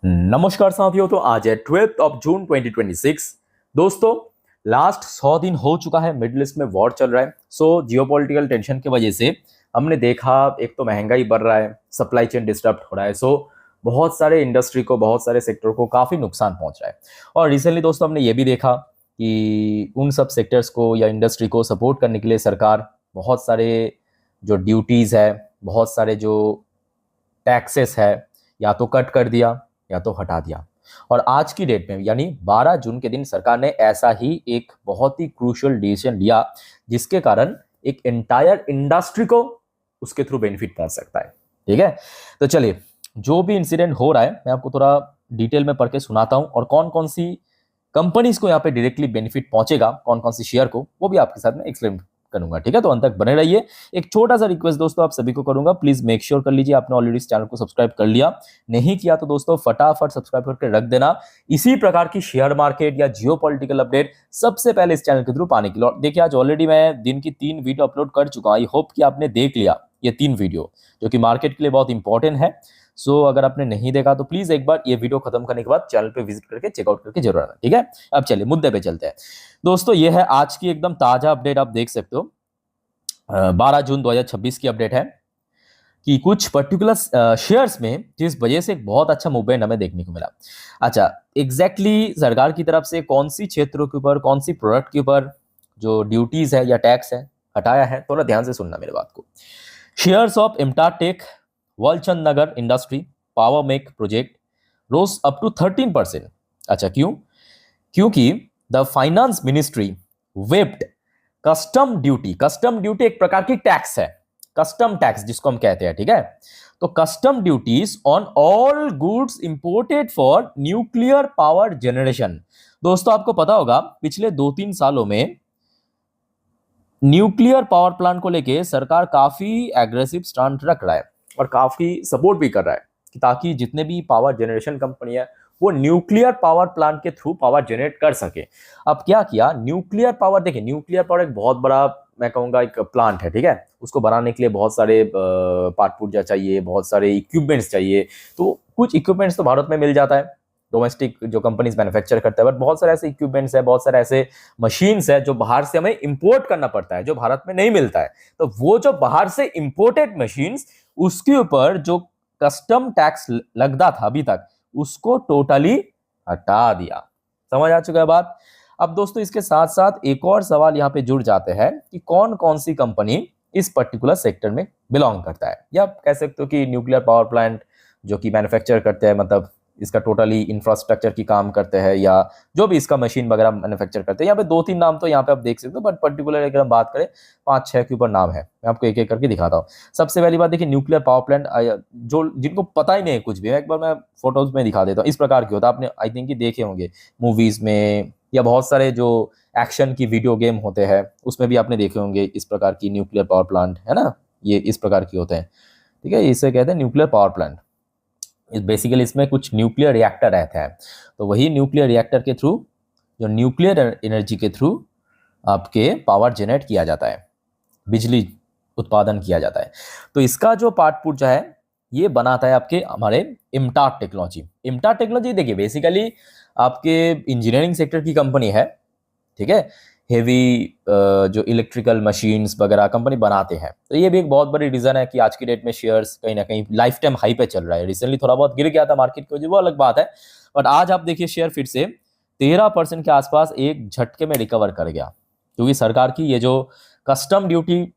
नमस्कार साथियों। तो आज है 12 जून 2026। दोस्तों, लास्ट 100 दिन हो चुका है, मिडिल ईस्ट में वॉर चल रहा है। जियोपॉलिटिकल टेंशन की वजह से हमने देखा एक तो महंगाई बढ़ रहा है, सप्लाई चेन डिस्टर्ब हो रहा है। बहुत सारे इंडस्ट्री को, बहुत सारे सेक्टर को काफ़ी नुकसान पहुंच रहा है। और रिसेंटली दोस्तों हमने ये भी देखा कि उन सब सेक्टर्स को या इंडस्ट्री को सपोर्ट करने के लिए सरकार बहुत सारे जो ड्यूटीज़ है, बहुत सारे जो टैक्सेस है, या तो कट कर दिया या तो हटा दिया। और आज की डेट में यानी 12 जून के दिन सरकार ने ऐसा ही एक बहुत ही क्रूशियल डिसीजन लिया, जिसके कारण एक एंटायर इंडस्ट्री को उसके थ्रू बेनिफिट पहुंच सकता है। ठीक है, तो चलिए, जो भी इंसिडेंट हो रहा है मैं आपको थोड़ा डिटेल में पढ़ के सुनाता हूं, और कौन कौन सी कंपनीज को यहाँ पे डायरेक्टली बेनिफिट पहुंचेगा, कौन कौन सी शेयर को, वो भी आपके साथ में एक्सप्लेन करूंगा। ठीक है, तो अंत तक बने रहिए। एक छोटा सा रिक्वेस्ट दोस्तों आप सभी को करूंगा, प्लीज मेक श्योर कर लीजिए आपने ऑलरेडी इस चैनल को सब्सक्राइब कर लिया। नहीं किया तो दोस्तों फटाफट सब्सक्राइब करके रख देना, इसी प्रकार की शेयर मार्केट या जियो पॉलिटिकल अपडेट सबसे पहले इस चैनल के थ्रू पाने के लिए। देखिए, आज ऑलरेडी मैं दिन की 3 वीडियो अपलोड कर चुका हूं। आई होप कि आपने देख लिया ये 3 वीडियो, जो कि मार्केट के लिए बहुत इंपॉर्टेंट है। अगर आपने नहीं देखा तो प्लीज एक बार ये वीडियो खत्म करने के बाद चैनल पे विजिट करके चेकआउट करके जरूर आना। ठीक है, अब चलिए मुद्दे पे चलते हैं। दोस्तों, ये है आज की एकदम ताजा अपडेट, आप देख सकते हो 12 जून 2026 की अपडेट है कि कुछ पर्टिकुलर शेयर्स में जिस वजह से एक बहुत अच्छा मूवमेंट हमें देखने को मिला। अच्छा, एग्जैक्टली सरकार की तरफ से कौन सी क्षेत्रों के ऊपर, कौन सी प्रोडक्ट के ऊपर जो ड्यूटीज है या टैक्स है हटाया है, थोड़ा ध्यान से सुनना मेरे बात को। शेयर्स ऑफ इम्टार tech, Walchandnagar industry, power mech project rose up to 13%। अच्छा, क्यों? क्योंकि the finance ministry waived custom duty एक प्रकार की टैक्स है, कस्टम टैक्स जिसको हम कहते हैं। ठीक है, तो custom duties on all goods imported for nuclear power generation. दोस्तों, आपको पता होगा पिछले 2-3 सालों में न्यूक्लियर पावर प्लांट को लेके सरकार काफी एग्रेसिव स्टैंड रख रहा है और काफी सपोर्ट भी कर रहा है कि ताकि जितने भी पावर जनरेशन कंपनी है वो न्यूक्लियर पावर प्लांट के थ्रू पावर जनरेट कर सके। अब क्या किया, न्यूक्लियर पावर, देखिए न्यूक्लियर पावर एक बहुत बड़ा, मैं कहूँगा एक प्लांट है। ठीक है, उसको बनाने के लिए बहुत सारे पार्ट पुर्जा चाहिए, बहुत सारे इक्विपमेंट्स चाहिए। तो कुछ इक्विपमेंट्स तो भारत में मिल जाता है, डोमेस्टिक जो कंपनीज मैन्युफैक्चर करते हैं, बट बहुत सारे ऐसे इक्विपमेंट्स है, बहुत सारे ऐसे मशीन्स है जो बाहर से हमें इंपोर्ट करना पड़ता है, जो भारत में नहीं मिलता है। तो वो जो बाहर से इंपोर्टेड मशीन्स, उसके ऊपर जो कस्टम टैक्स लगता था अभी तक, उसको टोटली हटा दिया। समझ आ चुका है बात? अब दोस्तों, इसके साथ साथ एक और सवाल यहाँ पे जुड़ जाते हैं कि कौन कौन सी कंपनी इस पर्टिकुलर सेक्टर में बिलोंग करता है, या कह सकते हो कि न्यूक्लियर पावर प्लांट जो कि मैन्युफैक्चर करते हैं, मतलब इसका टोटली इंफ्रास्ट्रक्चर की काम करते हैं, या जो भी इसका मशीन वगैरह मैन्युफैक्चर करते हैं। यहाँ पे 2-3 नाम तो यहाँ पे आप देख सकते हो, बट पर्टिकुलर अगर हम बात करें 5-6 के ऊपर नाम है, मैं आपको एक एक करके दिखाता हूँ। सबसे पहली बात देखिए, न्यूक्लियर पावर प्लांट, जो जिनको पता ही नहीं है कुछ भी, एक बार मैं फोटोज में दिखा देता हूँ। इस प्रकार की होता है, आपने आई थिंक देखे होंगे मूवीज में, या बहुत सारे जो एक्शन की वीडियो गेम होते हैं उसमें भी आपने देखे होंगे इस प्रकार की न्यूक्लियर पावर प्लांट, है ना, ये इस प्रकार की होते हैं। ठीक है, इसे कहते हैं न्यूक्लियर पावर प्लांट। बेसिकली इसमें कुछ न्यूक्लियर रिएक्टर रहता है, तो वही न्यूक्लियर रिएक्टर के थ्रू, जो न्यूक्लियर एनर्जी के थ्रू आपके पावर जनरेट किया जाता है, बिजली उत्पादन किया जाता है। तो इसका जो पार्ट पुर्जा है ये बनाता है आपके हमारे इम्टार टेक्नोलॉजी। देखिए, बेसिकली आपके इंजीनियरिंग सेक्टर की कंपनी है। ठीक है, हेवी जो इलेक्ट्रिकल मशीन्स वगैरह कंपनी बनाते हैं। तो ये भी एक बहुत बड़ी रीज़न है कि आज की डेट में शेयर्स कहीं ना कहीं लाइफ टाइम हाई पे चल रहा है। रिसेंटली थोड़ा बहुत गिर गया था मार्केट की वजह, वो अलग बात है, बट आज आप देखिए शेयर फिर से 13% के आसपास एक झटके में रिकवर कर गया, क्योंकि सरकार की ये जो कस्टम ड्यूटी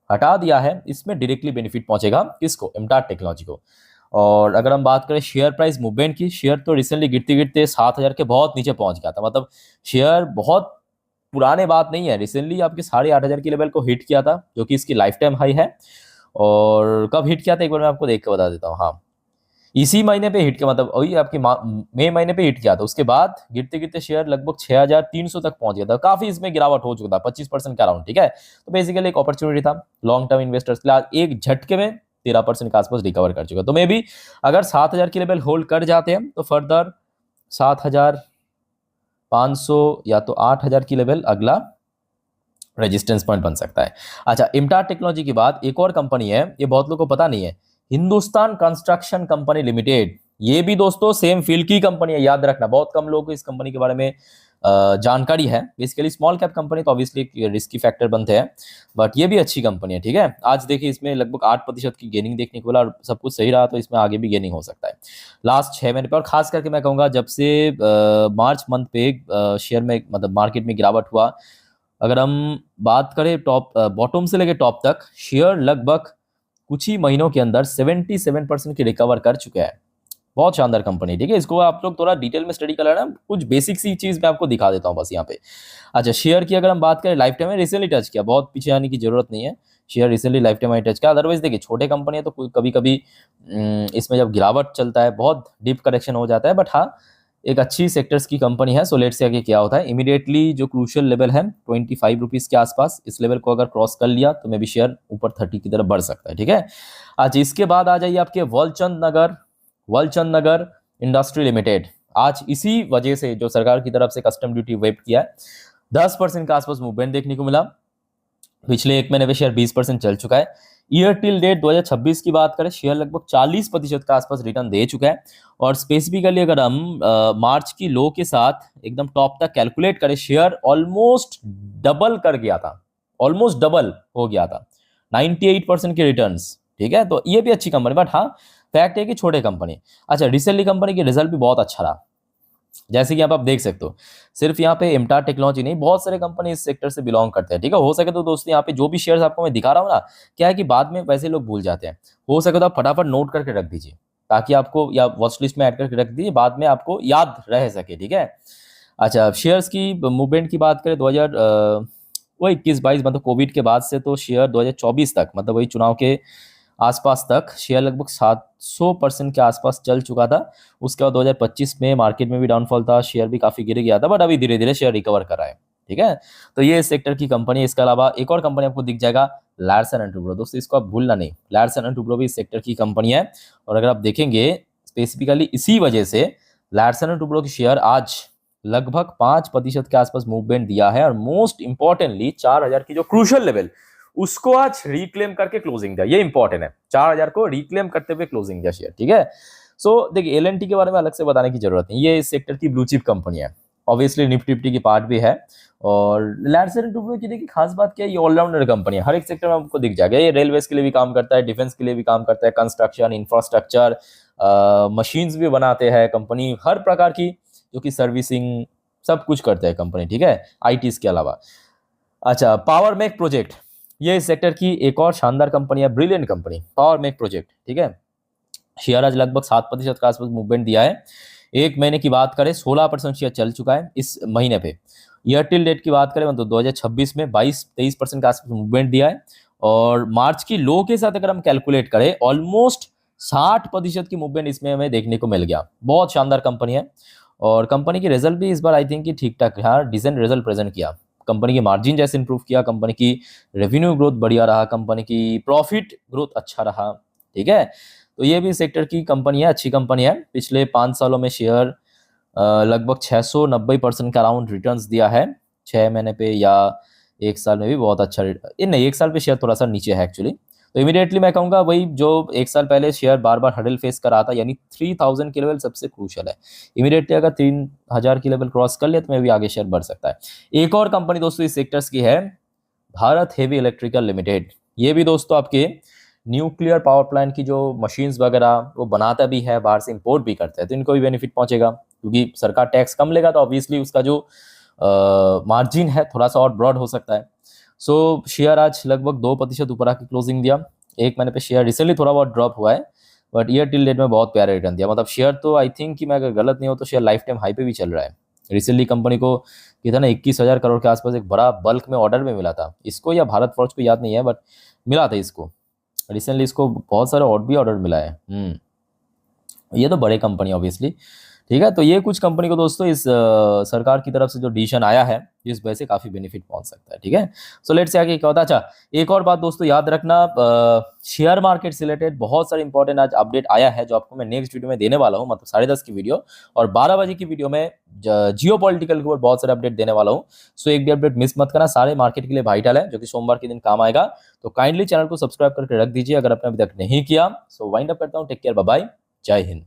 हटा दिया है, इसमें डायरेक्टली बेनिफिट पहुंचेगा किसको? इम्टार टेक्नोलॉजी को। और अगर हम बात करें शेयर प्राइस मूवमेंट की, शेयर तो रिसेंटली गिरते गिरते 7,000 के बहुत नीचे पहुंच गया था। मतलब शेयर बहुत पुराने बात नहीं है, रिसेंटली आपके 8,500 की लेवल को हिट किया था, जो कि इसकी लाइफ टाइम हाई है। और कब हिट किया था एक बार मैं आपको देख के बता देता हूँ। हाँ, इसी महीने पे हिट किया, मतलब वही आपकी मई महीने पे हिट किया था। उसके बाद गिरते गिरते शेयर लगभग 6,300 तक पहुंच गया था, काफी इसमें गिरावट हो चुका था, 25% का अराउंड। ठीक है, तो बेसिकली एक अपॉर्चुनिटी था लॉन्ग टर्म इन्वेस्टर्स के लिए, आज एक झटके में 13% के आसपास रिकवर कर चुका। तो मे भी अगर 7,000 की लेवल होल्ड कर जाते हैं तो फर्दर 7,500 या तो 8,000 की लेवल अगला रेजिस्टेंस पॉइंट बन सकता है। अच्छा, इम्टार टेक्नोलॉजी के बाद एक और कंपनी है, ये बहुत लोगों को पता नहीं है, हिंदुस्तान कंस्ट्रक्शन कंपनी लिमिटेड। ये भी दोस्तों सेम फील्ड की कंपनी है, याद रखना। बहुत कम लोगों को इस कंपनी के बारे में जानकारी है। बेसिकली स्मॉल कैप कंपनी तो ऑब्वियसली रिस्की फैक्टर बनते हैं, बट ये भी अच्छी कंपनी है, ठीक है। आज देखिए इसमें लगभग 8% की गेनिंग देखने को मिला, और सब कुछ सही रहा तो इसमें आगे भी गेनिंग हो सकता है लास्ट 6 महीने पे। और खास करके मैं कहूँगा जब से मार्च मंथ पे शेयर में मतलब मार्केट में गिरावट हुआ, अगर हम बात करें टॉप बॉटम से लेकर टॉप तक, शेयर लगभग कुछ ही महीनों के अंदर 77% की रिकवर कर चुका है। बहुत शानदार कंपनी, ठीक है। इसको आप लोग थोड़ा डिटेल में स्टडी कर लेना, कुछ बेसिक सी चीज मैं आपको दिखा देता हूँ बस यहाँ पे। अच्छा, शेयर की अगर हम बात करें लाइफ टाइम में रिसेंटली टच किया, बहुत पीछे आने की जरूरत नहीं है। शेयर रिसेंटली लाइफ टाइम में टच किया। अदरवाइज देखिए छोटे कंपनी है तो कभी कभी इसमें जब गिरावट चलता है बहुत डीप करेक्शन हो जाता है, बट हाँ एक अच्छी सेक्टर्स की कंपनी है। सो लेट से आगे क्या होता है, इमीडिएटली जो क्रूशियल लेवल है 25 रुपीज के आसपास, इस लेवल को अगर क्रॉस कर लिया तो मे भी शेयर ऊपर 30 की तरफ बढ़ सकता है, ठीक है। अच्छा, इसके बाद आ जाइए आपके वलचंद नगर इंडस्ट्री लिमिटेड। आज इसी वजह से जो सरकार की तरफ से कस्टम ड्यूटी वेव किया है, 10% के आसपास मूवमेंट देखने को मिला। पिछले एक महीने में शेयर 20% चल चुका है। ईयर टिल डेट 2026 की बात करें, शेयर लगभग 40% के आसपास रिटर्न दे चुका है। और स्पेसिफिकली अगर हम मार्च की लो के साथ एकदम टॉप तक कैलकुलेट करें, शेयर ऑलमोस्ट डबल कर गया था, ऑलमोस्ट डबल हो गया था, 98% के रिटर्न्स, ठीक है। तो ये भी अच्छी कंपनी, बट हाँ फैक्ट है कि छोटे कंपनी। अच्छा, रिसेंटली कंपनी की रिजल्ट भी बहुत अच्छा रहा, जैसे कि आप देख सकते हो। सिर्फ यहाँ पे एमटार टेक्नोलॉजी नहीं, बहुत सारे कंपनी इस सेक्टर से बिलोंग करते हैं, ठीक है। हो सके तो दोस्तों यहाँ पे जो भी शेयर्स आपको मैं दिखा रहा हूँ ना, क्या है कि बाद में वैसे लोग भूल जाते हैं, हो सके तो आप फटाफट नोट करके रख दीजिए, ताकि आपको या वॉच लिस्ट में ऐड करके रख दीजिए, बाद में आपको याद रह सके, ठीक है। अच्छा, शेयर्स की मूवमेंट की बात करें 2000 वो 21-22 मतलब कोविड के बाद से तो शेयर 2024 तक मतलब वही चुनाव के आसपास तक शेयर लगभग 700% के आसपास चल चुका था। उसके बाद 2025 में मार्केट में भी डाउनफॉल था, शेयर भी काफी गिर गया था, बट अभी धीरे धीरे शेयर रिकवर कर रहा है, ठीक है। तो ये इस सेक्टर की कंपनी है। इसके अलावा एक और कंपनी आपको दिख जाएगा, लार्सन एंड टुब्रो। दोस्तों इसको आप भूलना नहीं, लार्सन एंड टुब्रो भी इस सेक्टर की कंपनी है। और अगर आप देखेंगे स्पेसिफिकली इसी वजह से लार्सन एंड टुब्रो की शेयर आज लगभग 5% के आसपास मूवमेंट दिया है। और मोस्ट इंपॉर्टेंटली 4000 की जो क्रूशियल लेवल, उसको आज रिक्लेम करके क्लोजिंग दिया, ये इंपॉर्टेंट है, 4000 को रिक्लेम करते हुए क्लोजिंग दिया शेयर, ठीक है। सो देखिए एलएनटी के बारे में अलग से बताने की जरूरत नहीं, ये इस सेक्टर की ब्लू चिप कंपनी है, ऑब्वियसली निफ्टी फिफ्टी की पार्ट भी है। और लार्सन एंड टुब्रो की देखिए खास बात क्या है, ये ऑलराउंडर कंपनी है, हर एक सेक्टर में आपको दिख जाएगा। ये रेलवे के लिए भी काम करता है, डिफेंस के लिए भी काम करता है, कंस्ट्रक्शन, इंफ्रास्ट्रक्चर, मशीन्स भी बनाते हैं कंपनी, हर प्रकार की जो कि सर्विसिंग सब कुछ करते हैं कंपनी, ठीक है, आईटी के अलावा। अच्छा, पावर मेक प्रोजेक्ट, ये इस सेक्टर की एक और शानदार कंपनी है, brilliant company, power mech project, ठीक है। शेयर आज लगभग 7% का आसपास मूवमेंट दिया है। एक महीने की बात करें 16% शेयर चल चुका है इस महीने पे। ईयर टिल डेट की बात करें मतलब 2026 में 22-23% का आसपास मूवमेंट दिया है। और मार्च की लो के साथ अगर हम कैलकुलेट करें, ऑलमोस्ट 60% की मूवमेंट इसमें हमें देखने को मिल गया। बहुत शानदार कंपनी है। और कंपनी की रिजल्ट भी इस बार आई थिंक कि ठीक ठाक रहा, डिसेंट रिजल्ट प्रेजेंट किया। कंपनी की मार्जिन जैसे इंप्रूव किया, कंपनी की रेवेन्यू ग्रोथ बढ़िया रहा, कंपनी की प्रॉफिट ग्रोथ अच्छा रहा, ठीक है। तो ये भी सेक्टर की कंपनी है, अच्छी कंपनी है। पिछले 5 सालों में शेयर लगभग 690% का अराउंड रिटर्न्स दिया है, 6 महीने पे या एक साल में भी बहुत अच्छा नहीं, एक साल पे शेयर थोड़ा सा नीचे है एक्चुअली। तो इमीडिएटली मैं कहूँगा वही जो एक साल पहले शेयर बार बार हडल फेस कर रहा था, यानी 3000 की लेवल सबसे क्रूशियल है। इमीडिएटली अगर 3000 की लेवल क्रॉस कर लिया तो मैं भी आगे शेयर बढ़ सकता है। एक और कंपनी दोस्तों इस सेक्टर्स की है, भारत हेवी इलेक्ट्रिकल लिमिटेड। ये भी दोस्तों आपके न्यूक्लियर पावर प्लांट की जो मशीन्स वगैरह वो बनाता भी है, बाहर से इंपोर्ट भी करता है, तो इनको भी बेनिफिट पहुंचेगा, क्योंकि सरकार टैक्स कम लेगा तो ऑब्वियसली उसका जो मार्जिन है थोड़ा सा और ब्रॉड हो सकता है। सो शेयर आज लगभग 2% ऊपर आके क्लोजिंग दिया। एक महीने पे शेयर रिसेंटली थोड़ा बहुत ड्रॉप हुआ है, बट ईयर टिल डेट में बहुत प्यारा रिटर्न दिया। मतलब शेयर तो आई थिंक कि मैं अगर गलत नहीं हो तो शेयर लाइफ टाइम हाई पे भी चल रहा है। रिसेंटली कंपनी को कितना 21,000 करोड़ के आसपास एक बड़ा बल्क में ऑर्डर में मिला था, इसको या भारत फोर्ज को याद नहीं है, बट मिला था इसको रिसेंटली, इसको बहुत सारे और भी ऑर्डर मिला है। ये तो बड़े कंपनी ऑब्वियसली, ठीक है। तो ये कुछ कंपनी को दोस्तों इस सरकार की तरफ से जो डिसीजन आया है, जिस वजह से काफी बेनिफिट पहुंच सकता है, ठीक है। सो लेट्स से आगे क्या होता है। अच्छा, एक और बात दोस्तों याद रखना, शेयर मार्केट से रिलेटेड बहुत सारे इंपॉर्टेंट आज अपडेट आया है, जो आपको मैं नेक्स्ट वीडियो में देने वाला हूँ, मतलब 10:30 की वीडियो, और 12 बजे की वीडियो में जियो पॉलिटिकल के ऊपर बहुत सारे अपडेट देने वाला हूँ। सो एक भी अपडेट मिस मत करना, सारे मार्केट के लिए वाइटल है, जो कि सोमवार के दिन काम आएगा। तो काइंडली चैनल को सब्सक्राइब करके रख दीजिए अगर आपने अभी तक नहीं किया। सो वाइंड अप करता हूँ, टेक केयर, बाय बाय, जय हिंद।